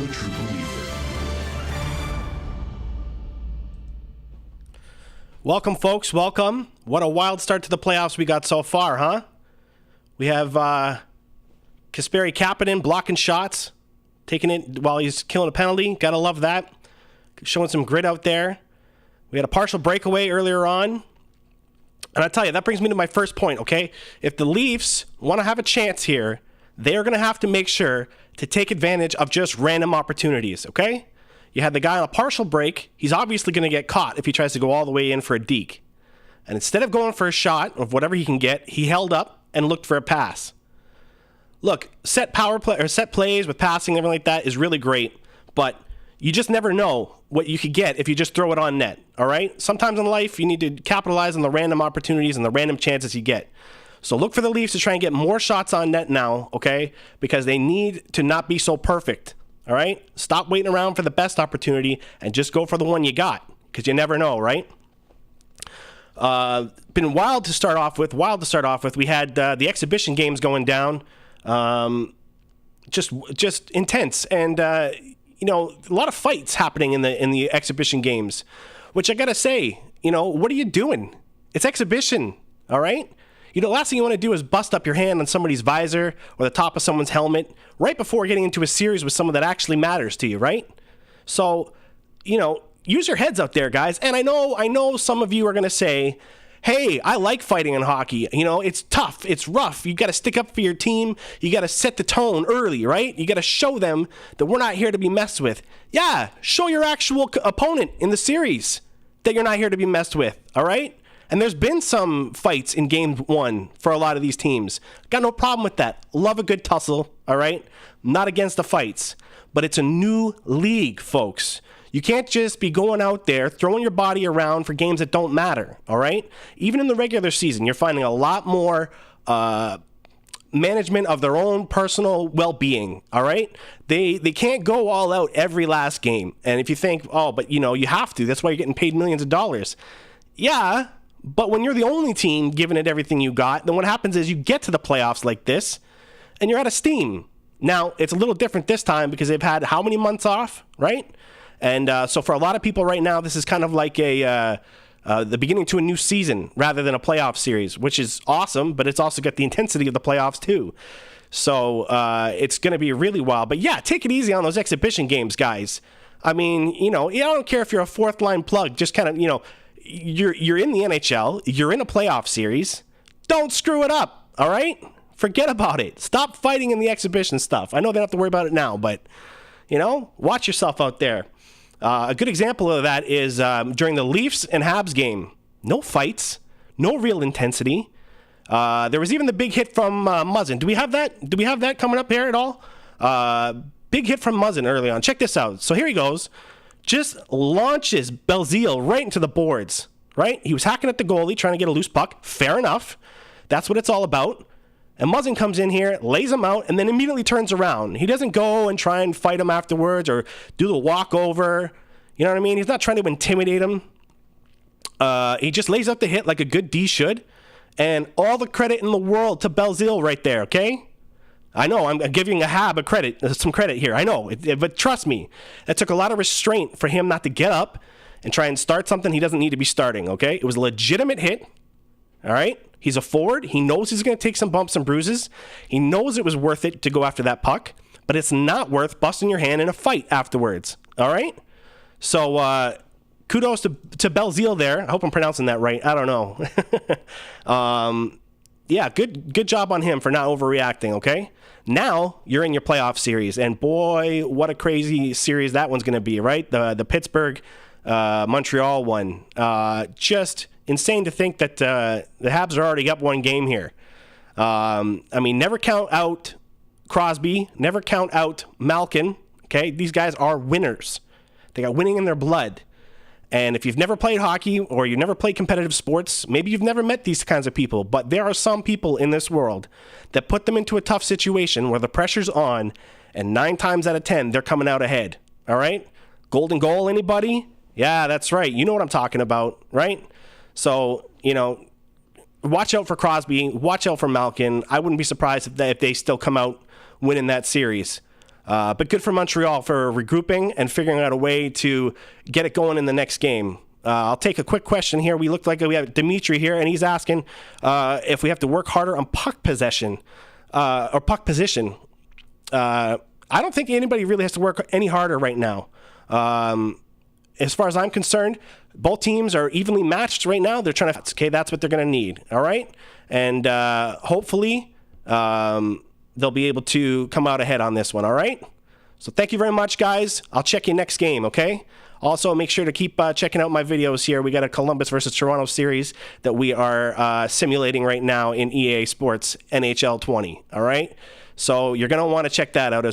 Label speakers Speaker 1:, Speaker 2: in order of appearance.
Speaker 1: the true believer.
Speaker 2: Welcome, folks. Welcome. What a wild start to the playoffs we got so far, huh? We have Kasperi Kapanen blocking shots, taking it while he's killing a penalty. Gotta love that. Showing some grit out there. We had a partial breakaway earlier on. And I tell you, that brings me to my first point, okay? If the Leafs want to have a chance here, they're going to have to make sure to take advantage of just random opportunities, okay? You had the guy on a partial break. He's obviously going to get caught if he tries to go all the way in for a deke. And instead of going for a shot of whatever he can get, he held up and looked for a pass. Look, set plays with passing and everything like that is really great, but you just never know what you could get if you just throw it on net, all right? Sometimes in life, you need to capitalize on the random opportunities and the random chances you get. So look for the Leafs to try and get more shots on net now, okay? Because they need to not be so perfect. All right? Stop waiting around for the best opportunity and just go for the one you got, because you never know, right? Been wild to start off with. We had the exhibition games going down. Just intense. And, a lot of fights happening in the exhibition games, which I got to say, what are you doing? It's exhibition, all right? The last thing you want to do is bust up your hand on somebody's visor or the top of someone's helmet right before getting into a series with someone that actually matters to you, right? So, use your heads out there, guys. And I know some of you are going to say, hey, I like fighting in hockey. It's tough. It's rough. You got to stick up for your team. You got to set the tone early, right? You got to show them that we're not here to be messed with. Yeah, show your actual opponent in the series that you're not here to be messed with, all right? And there's been some fights in game one for a lot of these teams. Got no problem with that. Love a good tussle, all right? Not against the fights. But it's a new league, folks. You can't just be going out there throwing your body around for games that don't matter, all right? Even in the regular season, you're finding a lot more management of their own personal well-being, all right? They can't go all out every last game. And if you think, but you have to. That's why you're getting paid millions of dollars. Yeah, but when you're the only team giving it everything you got, then what happens is you get to the playoffs like this, and you're out of steam. Now, it's a little different this time because they've had how many months off, right? And so for a lot of people right now, this is kind of like the beginning to a new season rather than a playoff series, which is awesome, but it's also got the intensity of the playoffs too. So it's going to be really wild. But yeah, take it easy on those exhibition games, guys. I mean, I don't care if you're a fourth line plug, just kind of, you're in the NHL, you're in a playoff series. Don't screw it up, all right? Forget about it. Stop fighting in the exhibition stuff. I know they don't have to worry about it now, but, watch yourself out there. A good example of that is during the Leafs and Habs game. No fights, no real intensity. There was even the big hit from Muzzin. Do we have that coming up here at all? Big hit from Muzzin early on. Check this out. So here he goes. Just launches Belzile right into the boards, right? He was hacking at the goalie, trying to get a loose puck. Fair enough. That's what it's all about. And Muzzin comes in here, lays him out, and then immediately turns around. He doesn't go and try and fight him afterwards or do the walkover. You know what I mean? He's not trying to intimidate him. He just lays out the hit like a good D should. And all the credit in the world to Belzile right there, okay? I know, I'm giving a Hab some credit here. I know, but trust me, it took a lot of restraint for him not to get up and try and start something he doesn't need to be starting, okay? It was a legitimate hit, all right? He's a forward. He knows he's going to take some bumps and bruises. He knows it was worth it to go after that puck, but it's not worth busting your hand in a fight afterwards, all right? So kudos to Belzile there. I hope I'm pronouncing that right. I don't know. Yeah, good job on him for not overreacting, okay? Now you're in your playoff series, and boy, what a crazy series that one's going to be, right? The Pittsburgh Montreal one. Just insane to think that the Habs are already up one game here. Never count out Crosby, never count out Malkin, okay? These guys are winners. They got winning in their blood. And if you've never played hockey or you've never played competitive sports, maybe you've never met these kinds of people, but there are some people in this world that put them into a tough situation where the pressure's on, and 9 times out of 10, they're coming out ahead, all right? Golden goal, anybody? Yeah, that's right. You know what I'm talking about, right? So, watch out for Crosby. Watch out for Malkin. I wouldn't be surprised if they still come out winning that series. But good for Montreal for regrouping and figuring out a way to get it going in the next game. I'll take a quick question here. We look like we have Dimitri here, and he's asking if we have to work harder on puck possession or puck position. I don't think anybody really has to work any harder right now. As far as I'm concerned, both teams are evenly matched right now. They're trying to, okay, that's what they're going to need. All right. And hopefully they'll be able to come out ahead on this one. All right. So thank you very much, guys. I'll check you next game. Okay. Also, make sure to keep checking out my videos here. We got a Columbus versus Toronto series that we are simulating right now in EA Sports NHL 20. All right. So you're going to want to check that out as